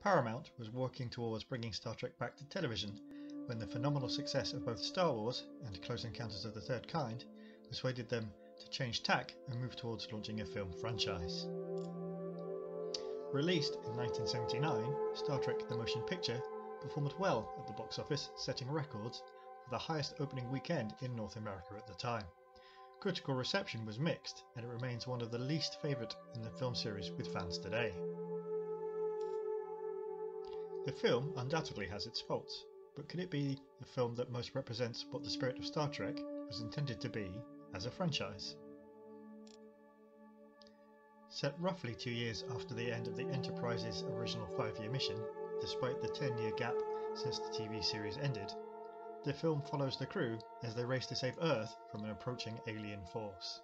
Paramount was working towards bringing Star Trek back to television when the phenomenal success of both Star Wars and Close Encounters of the Third Kind persuaded them to change tack and move towards launching a film franchise. Released in 1979, Star Trek the Motion Picture performed well at the box office, setting records for the highest opening weekend in North America at the time. Critical reception was mixed, and it remains one of the least favourite in the film series with fans today. The film undoubtedly has its faults, but could it be the film that most represents what the spirit of Star Trek was intended to be as a franchise? Set roughly 2 years after the end of the Enterprise's original 5-year mission, despite the 10-year gap since the TV series ended, the film follows the crew as they race to save Earth from an approaching alien force.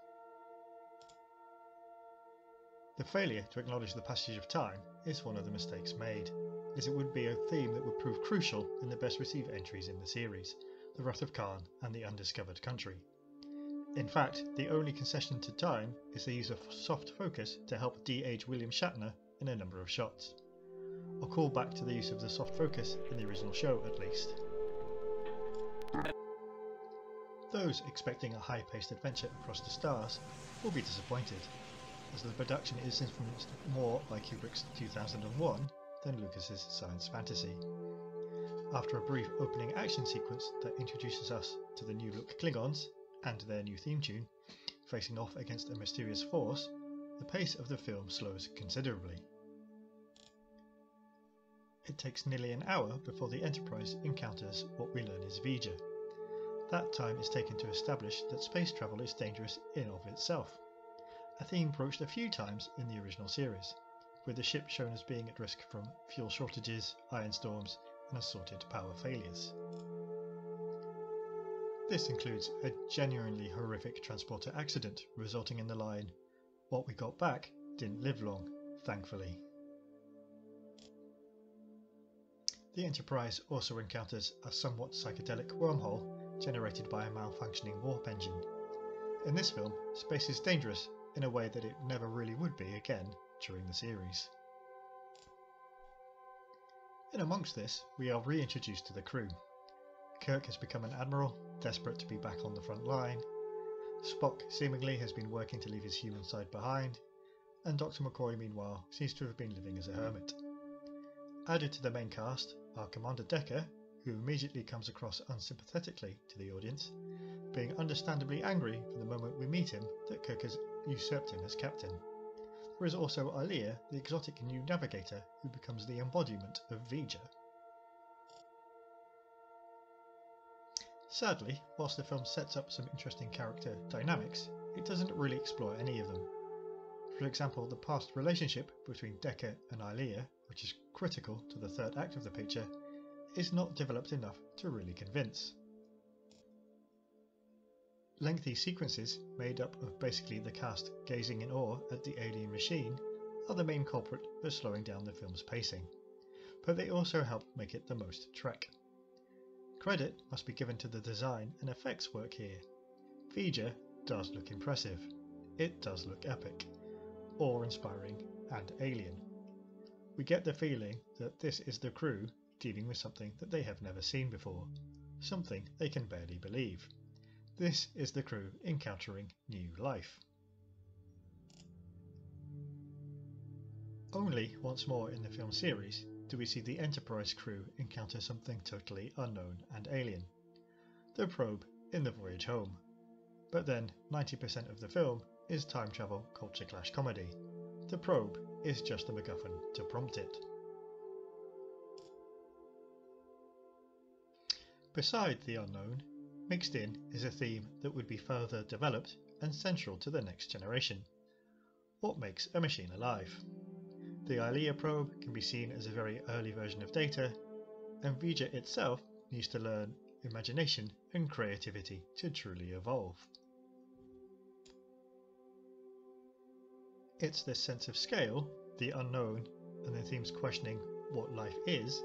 The failure to acknowledge the passage of time is one of the mistakes made, as it would be a theme that would prove crucial in the best received entries in the series, The Wrath of Khan and The Undiscovered Country. In fact, the only concession to time is the use of soft focus to help de-age William Shatner in a number of shots. I'll call back to the use of the soft focus in the original show at least. Those expecting a high-paced adventure across the stars will be disappointed, as the production is influenced more by Kubrick's 2001 than Lucas's science fantasy. After a brief opening action sequence that introduces us to the new look Klingons and their new theme tune, facing off against a mysterious force, the pace of the film slows considerably. It takes nearly an hour before the Enterprise encounters what we learn is V'Ger. That time is taken to establish that space travel is dangerous in of itself, a theme broached a few times in the original series, with the ship shown as being at risk from fuel shortages, iron storms, and assorted power failures. This includes a genuinely horrific transporter accident resulting in the line, "What we got back didn't live long, thankfully." The Enterprise also encounters a somewhat psychedelic wormhole generated by a malfunctioning warp engine. In this film, space is dangerous in a way that it never really would be again during the series. In amongst this, we are reintroduced to the crew. Kirk has become an admiral, desperate to be back on the front line. Spock seemingly has been working to leave his human side behind, and Dr. McCoy meanwhile seems to have been living as a hermit. Added to the main cast are Commander Decker, who immediately comes across unsympathetically to the audience, being understandably angry from the moment we meet him that Kirk has usurped him as captain. There is also Alia, the exotic new navigator, who becomes the embodiment of V'Ger. Sadly, whilst the film sets up some interesting character dynamics, it doesn't really explore any of them. For example, the past relationship between Decker and Alia, which is critical to the third act of the picture, is not developed enough to really convince. Lengthy sequences, made up of basically the cast gazing in awe at the alien machine, are the main culprit for slowing down the film's pacing, but they also help make it the most Trek. Credit must be given to the design and effects work here. V'Ger does look impressive, it does look epic, awe-inspiring and alien. We get the feeling that this is the crew dealing with something that they have never seen before, something they can barely believe. This is the crew encountering new life. Only once more in the film series do we see the Enterprise crew encounter something totally unknown and alien, the probe in the voyage home. But then 90% of the film is time travel culture clash comedy. The probe is just a MacGuffin to prompt it. Beside the unknown, mixed in is a theme that would be further developed and central to the next generation. What makes a machine alive? The Alia probe can be seen as a very early version of Data, and V'Ger itself needs to learn imagination and creativity to truly evolve. It's this sense of scale, the unknown, and the themes questioning what life is,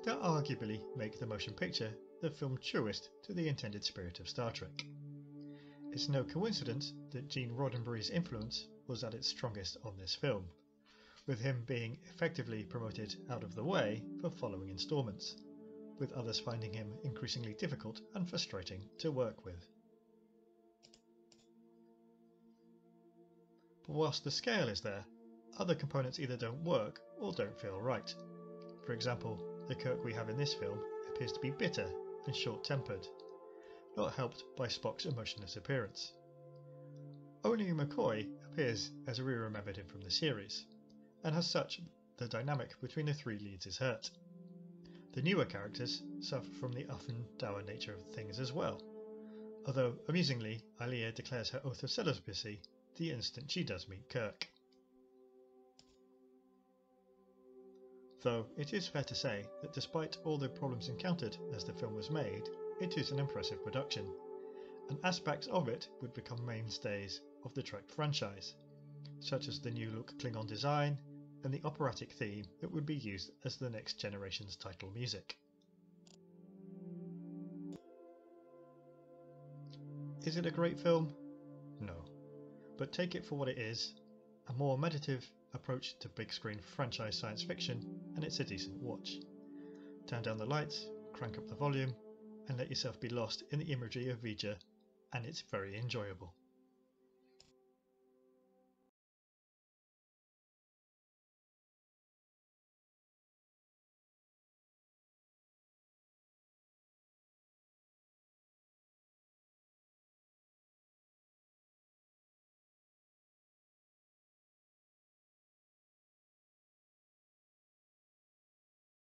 that arguably make the motion picture the film truest to the intended spirit of Star Trek. It's no coincidence that Gene Roddenberry's influence was at its strongest on this film, with him being effectively promoted out of the way for following installments, with others finding him increasingly difficult and frustrating to work with. But whilst the scale is there, other components either don't work or don't feel right. For example, the Kirk we have in this film appears to be bitter and short-tempered, not helped by Spock's emotionless appearance. Only McCoy appears as we remembered him from the series, and as such, the dynamic between the three leads is hurt. The newer characters suffer from the up and dour nature of things as well, although amusingly, Alia declares her oath of celibacy the instant she does meet Kirk. Though it is fair to say that despite all the problems encountered as the film was made, it is an impressive production, and aspects of it would become mainstays of the Trek franchise, such as the new look Klingon design and the operatic theme that would be used as the next generation's title music. Is it a great film? No, but take it for what it is, a more meditative approach to big screen franchise science fiction, and it's a decent watch. Turn down the lights, crank up the volume, and let yourself be lost in the imagery of V'Ger, and it's very enjoyable.